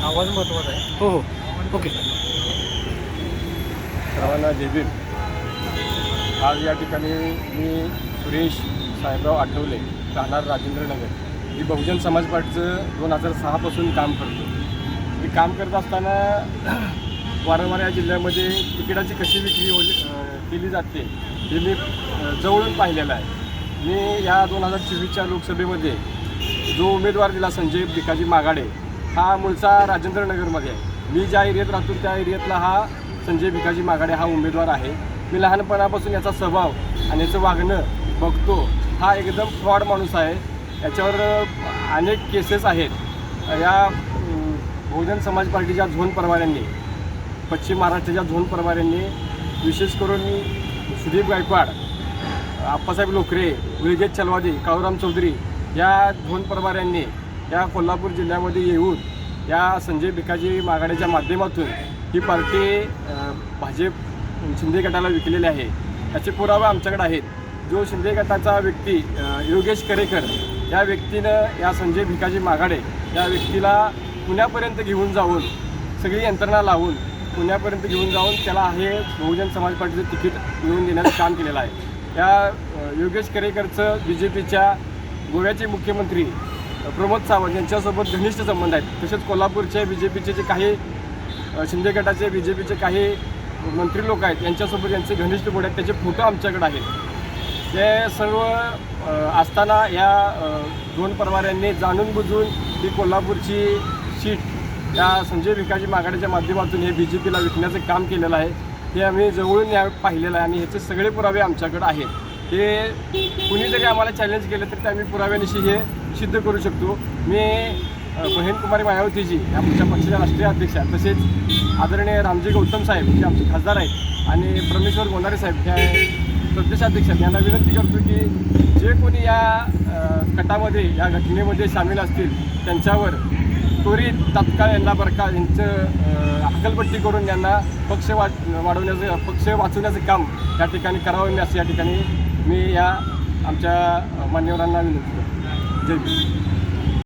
आवाज महत्त्वाचा आहे. हो हो ओके. सर्वांना जय भीम. आज या ठिकाणी मी सुरेश साहेबराव आठवले, राहणार राजेंद्रनगर, ही बहुजन समाज पार्टीचं 2006पासून काम करतो. मी काम करत असताना वारंवार या जिल्ह्यामध्ये तिकिटाची कशी विक्री केली जाते हे मी जवळून पाहिलेलं आहे. मी या 2024च्या लोकसभेमध्ये जो उमेदवार दिला संजय भिकाजी मागाडे, हा मूळचा राजेंद्रनगरमध्ये आहे. मी ज्या एरियात राहतो त्या एरियातला हा संजय भिकाजी मागाडे हा उमेदवार आहे. मी लहानपणापासून याचा स्वभाव आणि याचं वागणं बघतो. हा एकदम फ्रॉड माणूस आहे. याच्यावर अनेक केसेस आहेत. या बहुजन समाज पार्टीच्या झोन प्रभाऱ्यांनी, पश्चिम महाराष्ट्राच्या झोन प्रभाऱ्यांनी, विशेष करून सुदीप गायकवाड, आप्पासाहेब लोकरे, विलगेश चलवादी, काळूराम चौधरी या झोन प्रभाऱ्यांनी या कोल्हापूर जिल्ह्यामध्ये येऊन या संजय भिकाजी मागाडेच्या माध्यमातून ही पार्टी भाजप शिंदे गटाला विकलेली आहे. याचे पुरावे आमच्याकडे आहेत. जो शिंदे गटाचा व्यक्ती योगेश करेकर या व्यक्तीनं या संजय भिकाजी मागाडे या व्यक्तीला पुण्यापर्यंत घेऊन जाऊन, सगळी यंत्रणा लावून पुण्यापर्यंत घेऊन जाऊन त्याला हे बहुजन समाज पार्टीचं तिकीट मिळवून देण्याचं काम केलेलं आहे. या योगेश करेकरचं BJPच्या गोव्याचे मुख्यमंत्री प्रमोद सावंत यांच्यासोबत घनिष्ठ संबंध आहेत. तसेच कोल्हापूरचे BJPचे जे काही शिंदे गटाचे BJPचे काही मंत्री लोक आहेत यांच्यासोबत यांचे घनिष्ठ बोर्ड आहेत. त्याचे फोटो आमच्याकडे आहेत. ते सर्व असताना या दोन प्रभाऱ्यांनी जाणून बुजून ही कोल्हापूरची सीट या संजय भिकाजी मागाडेच्या माध्यमातून हे BJPला विकण्याचं काम केलेलं आहे. हे आम्ही जवळून पाहिलेलं आहे आणि ह्याचे सगळे पुरावे आमच्याकडे आहेत. ते कुणी जरी आम्हाला चॅलेंज केलं तरी ते आम्ही पुराव्यानिशी हे सिद्ध करू शकतो. मी बहीणकुमारी मायावतीजी आमच्या पक्षाच्या राष्ट्रीय अध्यक्ष आहेत, तसेच आदरणीय रामजी गौतम साहेब जे आमचे खासदार आहेत आणि परमेश्वर गोंधारे साहेब हे प्रदेशाध्यक्ष आहेत, यांना विनंती करतो की जे कोणी या गटामध्ये या घटनेमध्ये सामील असतील त्यांच्यावर त्वरित तात्काळ यांना यांचं हकलपट्टी करून यांना पक्ष वाचवण्याचं काम या ठिकाणी करावं मी असं या ठिकाणी मी या आमच्या मान्यवरांना विनंती करतो. जय भीम.